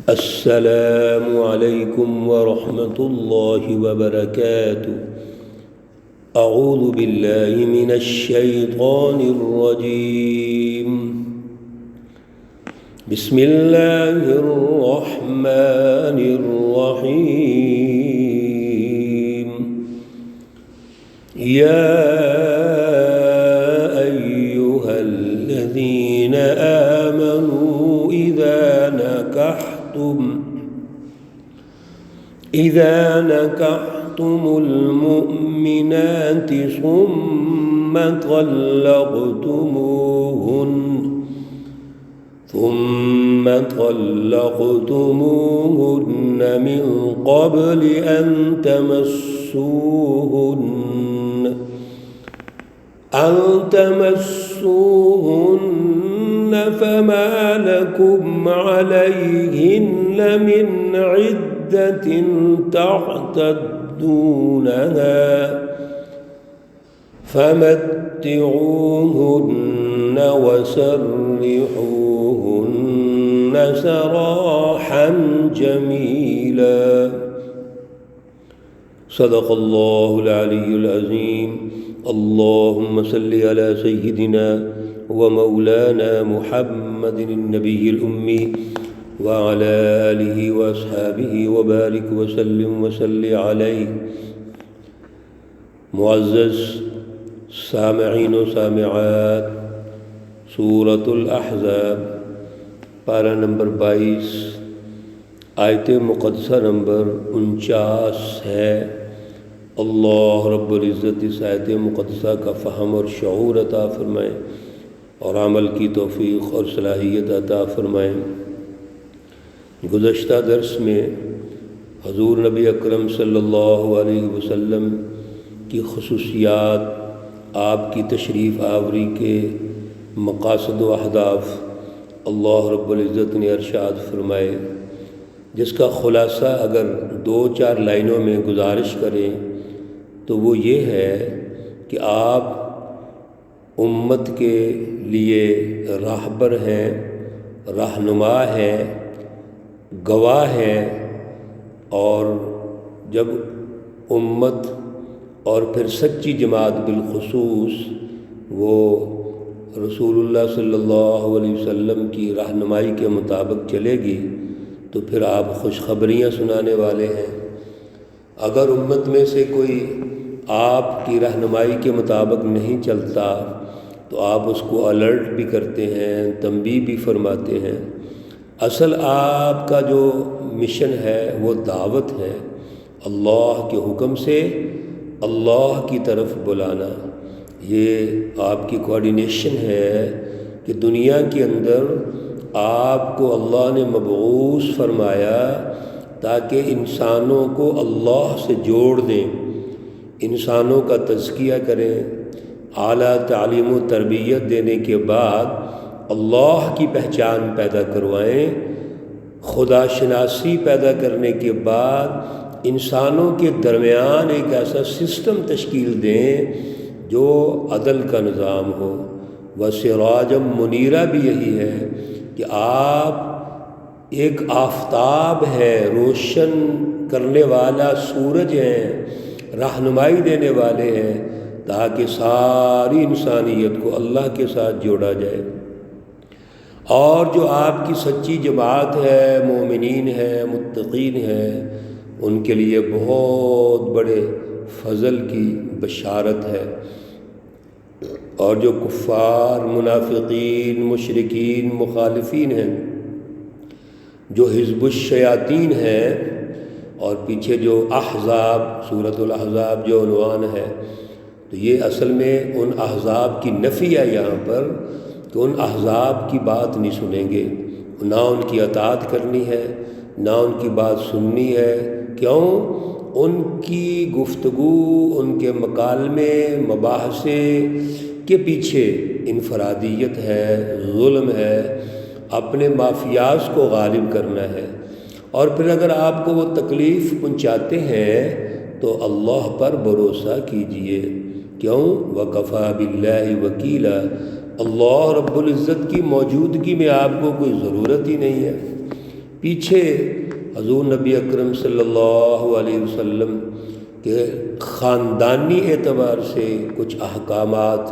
السلام علیکم ورحمۃ اللہ وبرکاتہ۔ اعوذ باللہ من الشیطان الرجیم، بسم اللہ الرحمن الرحیم۔ یا ایہا الذین آمنوا إذا نكحتم المؤمنات ثم طلقتموهن من قبل أن تمسوهن فما لكم عليهن من عدة تعتدونها فمتعوهن وسرحوهن سراحا جميلا۔ صدق اللہ العلی العظیم۔ اللہم صل علی سیدنا ومولانا محمد النبی الأمی وعلى آلہ واصحابہ وبارک وسلم وصلی علیہ۔ معزز سامعین و سامعات، سورۃ الاحزاب پارہ نمبر 22، آیت مقدسہ نمبر 49 ہے۔ اللہ رب العزت اس آیت مقدسہ کا فہم اور شعور عطا فرمائیں اور عمل کی توفیق اور صلاحیت عطا فرمائیں۔ گزشتہ درس میں حضور نبی اکرم صلی اللہ علیہ وسلم کی خصوصیات، آپ کی تشریف آوری کے مقاصد و اہداف اللہ رب العزت نے ارشاد فرمائے، جس کا خلاصہ اگر 2-4 لائنوں میں گزارش کریں تو وہ یہ ہے کہ آپ امت کے لیے راہبر ہیں، رہنما ہیں، گواہ ہیں، اور جب امت اور پھر سچی جماعت بالخصوص وہ رسول اللہ صلی اللہ علیہ وسلم کی رہنمائی کے مطابق چلے گی تو پھر آپ خوشخبریاں سنانے والے ہیں۔ اگر امت میں سے کوئی آپ کی رہنمائی کے مطابق نہیں چلتا تو آپ اس کو الرٹ بھی کرتے ہیں، تنبیہ بھی فرماتے ہیں۔ اصل آپ کا جو مشن ہے وہ دعوت ہے، اللہ کے حکم سے اللہ کی طرف بلانا۔ یہ آپ کی کوآرڈینیشن ہے کہ دنیا کے اندر آپ کو اللہ نے مبعوث فرمایا تاکہ انسانوں کو اللہ سے جوڑ دیں، انسانوں کا تزکیہ کریں، اعلیٰ تعلیم و تربیت دینے کے بعد اللہ کی پہچان پیدا کروائیں، خدا شناسی پیدا کرنے کے بعد انسانوں کے درمیان ایک ایسا سسٹم تشکیل دیں جو عدل کا نظام ہو۔ وسراجم منیرہ بھی یہی ہے کہ آپ ایک آفتاب ہے، روشن کرنے والا سورج ہیں، رہنمائی دینے والے ہیں تاکہ ساری انسانیت کو اللہ کے ساتھ جوڑا جائے۔ اور جو آپ کی سچی جماعت ہے، مومنین ہیں، متقین ہیں، ان کے لیے بہت بڑے فضل کی بشارت ہے۔ اور جو کفار، منافقین، مشرکین، مخالفین ہیں، جو حزب الشیاطین ہیں، اور پیچھے جو احزاب، سورۃ الاحزاب جو عنوان ہے، تو یہ اصل میں ان احزاب کی نفی ہے یہاں پر کہ ان احزاب کی بات نہیں سنیں گے، نہ ان کی اطاعت کرنی ہے، نہ ان کی بات سننی ہے۔ کیوں؟ ان کی گفتگو، ان کے مکالمے، مباحثے کے پیچھے انفرادیت ہے، ظلم ہے، اپنے مافیاز کو غالب کرنا ہے۔ اور پھر اگر آپ کو وہ تکلیف پہنچاتے ہیں تو اللہ پر بھروسہ کیجئے۔ کیوں؟ وَكَفَى بِاللَّهِ وَكِيلًا، اللہ رب العزت کی موجودگی میں آپ کو کوئی ضرورت ہی نہیں ہے۔ پیچھے حضور نبی اکرم صلی اللہ علیہ وسلم کے خاندانی اعتبار سے کچھ احکامات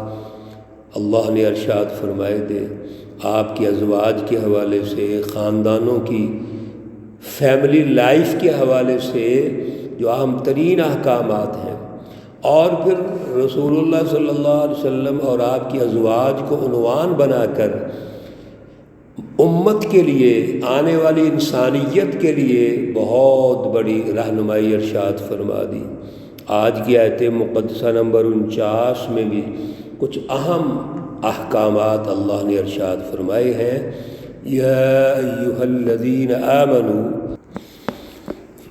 اللہ نے ارشاد فرمائے تھے، آپ کے ازواج کے حوالے سے، خاندانوں کی فیملی لائف کے حوالے سے جو اہم ترین احکامات ہیں، اور پھر رسول اللہ صلی اللہ علیہ وسلم اور آپ کی ازواج کو عنوان بنا کر امت کے لیے، آنے والی انسانیت کے لیے بہت بڑی رہنمائی ارشاد فرما دی۔ آج کی آیت مقدسہ نمبر 49 میں بھی کچھ اہم احکامات اللہ نے ارشاد فرمائے ہیں۔ یا ایھا الذین آمنوا،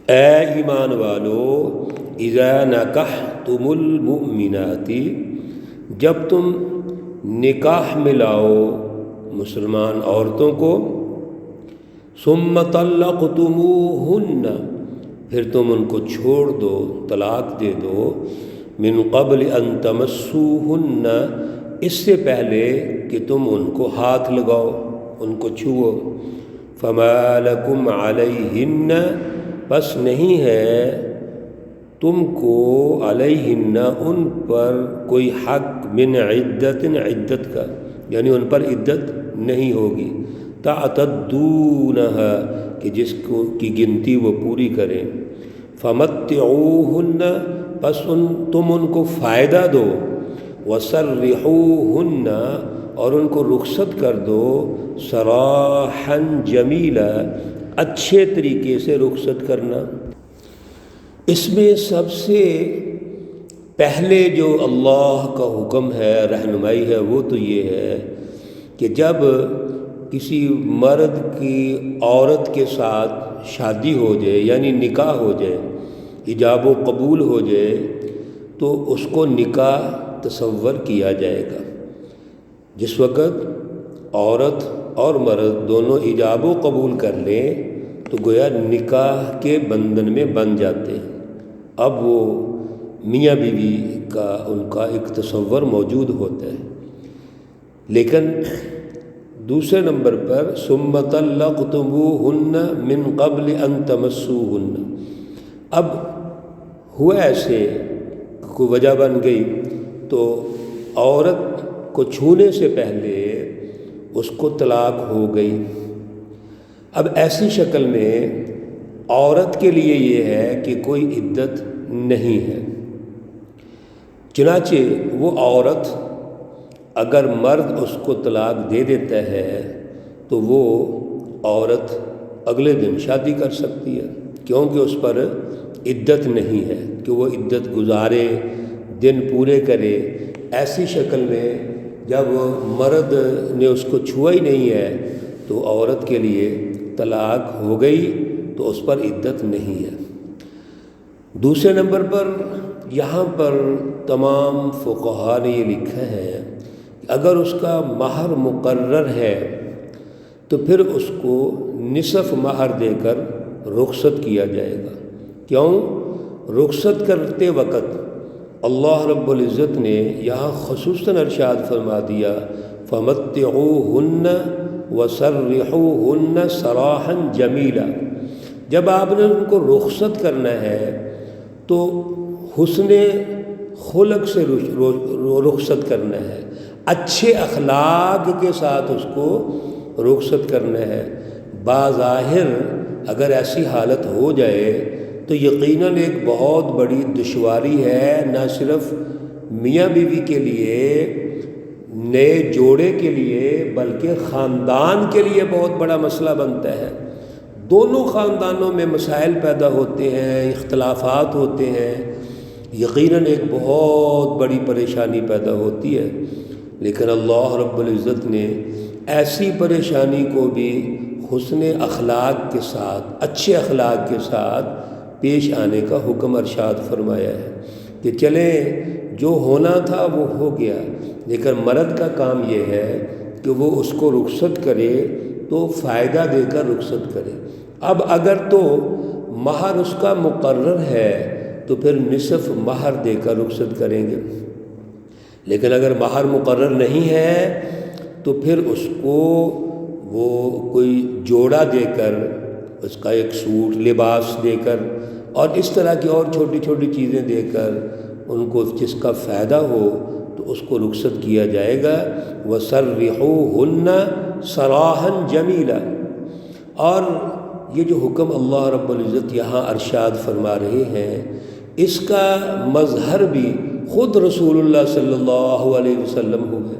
اے ایمان والو، اذا نکحتم المؤمنات، جب تم نکاح ملاؤ مسلمان عورتوں کو، ثم طلقتموہن، پھر تم ان کو چھوڑ دو، طلاق دے دو، من قبل ان تمسوہن، اس سے پہلے کہ تم ان کو ہاتھ لگاؤ، ان کو چھوؤ، فما لکم علیہن، بس نہیں ہے تم کو علیہن ان پر کوئی حق، من عدت کا، یعنی ان پر عدت نہیں ہوگی، تعتدونہا، کہ جس کو کی گنتی وہ پوری کریں، فمتعوہن، پس تم ان کو فائدہ دو، وسرحوہن، اور ان کو رخصت کر دو، سراحا جمیلا، اچھے طریقے سے رخصت کرنا۔ اس میں سب سے پہلے جو اللہ کا حکم ہے، رہنمائی ہے، وہ تو یہ ہے کہ جب کسی مرد کی عورت کے ساتھ شادی ہو جائے، یعنی نکاح ہو جائے، ایجاب و قبول ہو جائے، تو اس کو نکاح تصور کیا جائے گا۔ جس وقت عورت اور مرد دونوں ایجاب و قبول کر لیں تو گویا نکاح کے بندھن میں بن جاتے ہیں۔ اب وہ میاں بیوی کا ان کا ایک تصور موجود ہوتا ہے۔ لیکن دوسرے نمبر پر ثم طلقتموہن من قبل ان تمسوہن، اب ہوا ایسے، کوئی وجہ بن گئی تو عورت کو چھونے سے پہلے اس کو طلاق ہو گئی۔ اب ایسی شکل میں عورت کے لیے یہ ہے کہ کوئی عدت نہیں ہے، چنانچہ وہ عورت اگر مرد اس کو طلاق دے دیتا ہے تو وہ عورت اگلے دن شادی کر سکتی ہے، کیونکہ اس پر عدت نہیں ہے کہ وہ عدت گزارے، دن پورے کرے۔ ایسی شکل میں جب مرد نے اس کو چھوا ہی نہیں ہے تو عورت کے لیے طلاق ہو گئی، تو اس پر عدت نہیں ہے۔ دوسرے نمبر پر یہاں پر تمام فقہاء نے یہ لکھا ہے کہ اگر اس کا مہر مقرر ہے تو پھر اس کو نصف مہر دے کر رخصت کیا جائے گا۔ کیوں؟ رخصت کرتے وقت اللہ رب العزت نے یہاں خصوصاً ارشاد فرما دیا، فمتعوہن وسرحوہن سراحا جمیلا، جب آپ نے ان کو رخصت کرنا ہے تو حسن خلق سے رخصت کرنا ہے، اچھے اخلاق کے ساتھ اس کو رخصت کرنا ہے۔ بظاہر اگر ایسی حالت ہو جائے تو یقیناً ایک بہت بڑی دشواری ہے، نہ صرف میاں بیوی کے لیے، نئے جوڑے کے لیے، بلکہ خاندان کے لیے بہت بڑا مسئلہ بنتا ہے۔ دونوں خاندانوں میں مسائل پیدا ہوتے ہیں، اختلافات ہوتے ہیں، یقیناً ایک بہت بڑی پریشانی پیدا ہوتی ہے۔ لیکن اللہ رب العزت نے ایسی پریشانی کو بھی حسن اخلاق کے ساتھ، اچھے اخلاق کے ساتھ پیش آنے کا حکم ارشاد فرمایا ہے کہ چلیں جو ہونا تھا وہ ہو گیا، لیکن مرد کا کام یہ ہے کہ وہ اس کو رخصت کرے تو فائدہ دے کر رخصت کرے۔ اب اگر تو مہر اس کا مقرر ہے تو پھر نصف مہر دے کر رخصت کریں گے، لیکن اگر مہر مقرر نہیں ہے تو پھر اس کو وہ کوئی جوڑا دے کر اس کا ایک سوٹ لباس دے کر اور اس طرح کی اور چھوٹی چھوٹی چیزیں دے کر ان کو جس کا فائدہ ہو تو اس کو رخصت کیا جائے گا۔ وَسَرِّحُوهُنَّ سَرَاحًا جَمِيلًا، اور یہ جو حکم اللہ رب العزت یہاں ارشاد فرما رہے ہیں، اس کا مظہر بھی خود رسول اللہ صلی اللہ علیہ وسلم ہوئے۔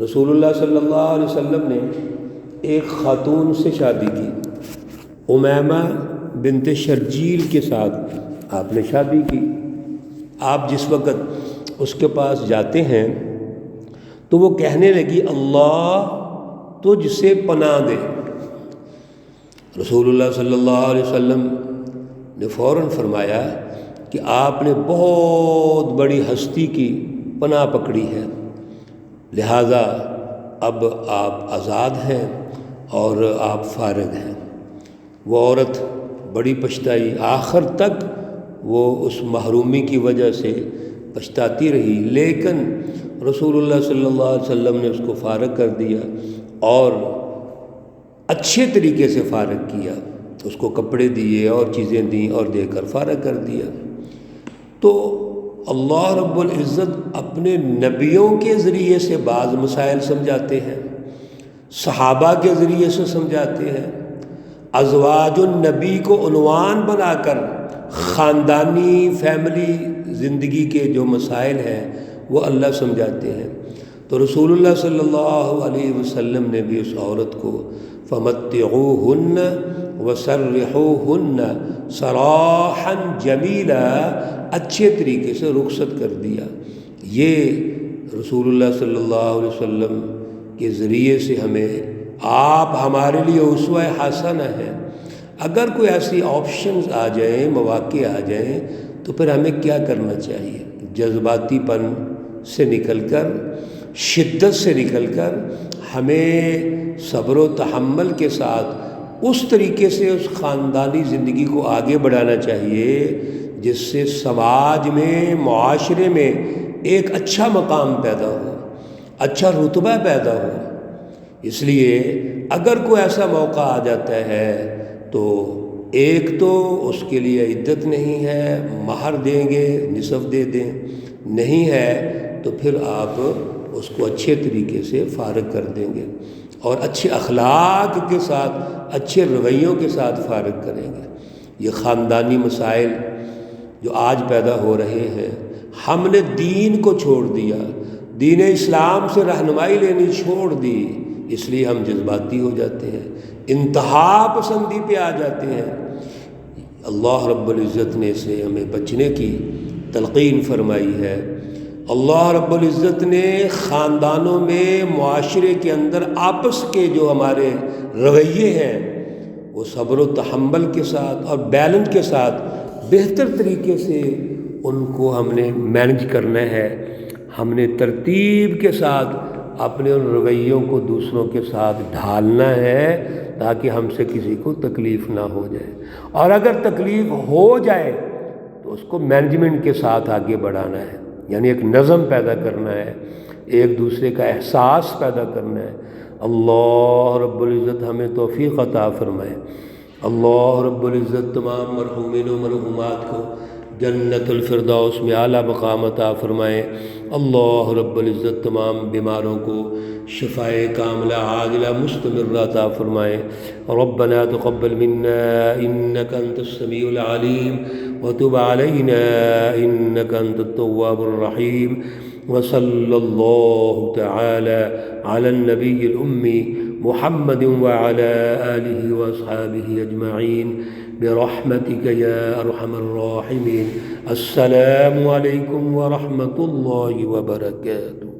رسول اللہ صلی اللہ علیہ وسلم نے ایک خاتون سے شادی کی، امیمہ بنت شرجیل کے ساتھ آپ نے شادی کی۔ آپ جس وقت اس کے پاس جاتے ہیں تو وہ کہنے لگی اللہ تجھ سے پناہ دے۔ رسول اللہ صلی اللہ علیہ وسلم نے فوراً فرمایا کہ آپ نے بہت بڑی ہستی کی پناہ پکڑی ہے، لہٰذا اب آپ آزاد ہیں اور آپ فارغ ہیں۔ وہ عورت بڑی پچھتائی، آخر تک وہ اس محرومی کی وجہ سے پچھتاتی رہی، لیکن رسول اللہ صلی اللہ علیہ وسلم نے اس کو فارغ کر دیا اور اچھے طریقے سے فارغ کیا، اس کو کپڑے دیے اور چیزیں دیں اور دے کر فارغ کر دیا۔ تو اللہ رب العزت اپنے نبیوں کے ذریعے سے بعض مسائل سمجھاتے ہیں، صحابہ کے ذریعے سے سمجھاتے ہیں، ازواج النبی کو عنوان بنا کر خاندانی فیملی زندگی کے جو مسائل ہیں وہ اللہ سمجھاتے ہیں۔ تو رسول اللہ صلی اللہ علیہ وسلم نے بھی اس عورت کو فَمَتِّعُوهُنَّ وَسَرِّحُوهُنَّ سَرَاحًا جَمِيلًا، اچھے طریقے سے رخصت کر دیا۔ یہ رسول اللہ صلی اللہ علیہ وسلم کے ذریعے سے ہمیں آپ ہمارے لیے اسوہ حسنہ ہیں۔ اگر کوئی ایسی آپشنز آ جائیں، مواقع آ جائیں، تو پھر ہمیں کیا کرنا چاہیے؟ جذباتی پن سے نکل کر، شدت سے نکل کر، ہمیں صبر و تحمل کے ساتھ اس طریقے سے اس خاندانی زندگی کو آگے بڑھانا چاہیے جس سے سماج میں، معاشرے میں ایک اچھا مقام پیدا ہو، اچھا رتبہ پیدا ہو۔ اس لیے اگر کوئی ایسا موقع آ جاتا ہے تو ایک تو اس کے لیے عدت نہیں ہے، مہر دیں گے، نصف دے دیں، نہیں ہے تو پھر آپ اس کو اچھے طریقے سے فارغ کر دیں گے اور اچھے اخلاق کے ساتھ، اچھے رویوں کے ساتھ فارغ کریں گے۔ یہ خاندانی مسائل جو آج پیدا ہو رہے ہیں، ہم نے دین کو چھوڑ دیا، دین اسلام سے رہنمائی لینی چھوڑ دی، اس لیے ہم جذباتی ہو جاتے ہیں، انتہا پسندی پہ آ جاتے ہیں۔ اللہ رب العزت نے اسے ہمیں بچنے کی تلقین فرمائی ہے۔ اللہ رب العزت نے خاندانوں میں، معاشرے کے اندر آپس کے جو ہمارے رویے ہیں وہ صبر و تحمل کے ساتھ اور بیلنس کے ساتھ بہتر طریقے سے ان کو ہم نے مینج کرنا ہے۔ ہم نے ترتیب کے ساتھ اپنے ان رویوں کو دوسروں کے ساتھ ڈھالنا ہے تاکہ ہم سے کسی کو تکلیف نہ ہو جائے، اور اگر تکلیف ہو جائے تو اس کو مینجمنٹ کے ساتھ آگے بڑھانا ہے، یعنی ایک نظم پیدا کرنا ہے، ایک دوسرے کا احساس پیدا کرنا ہے۔ اللہ رب العزت ہمیں توفیق عطا فرمائے۔ اللہ رب العزت تمام مرحومین و مرحومات کو جنت الفردوس میں اعلیٰ مقام عطا فرمائے۔ اللہ رب العزت تمام بیماروں کو شفائے کاملہ عاجلہ مستمرہ عطا فرمائے۔ ربنا تقبل منا انك انت السميع العليم وتب علينا انك انت التواب الرحيم، وصلى الله تعالى على النبي الأمي محمد وعلى آله وأصحابه أجمعين برحمتك يا أرحم الراحمين۔ السلام عليكم ورحمة الله وبركاته۔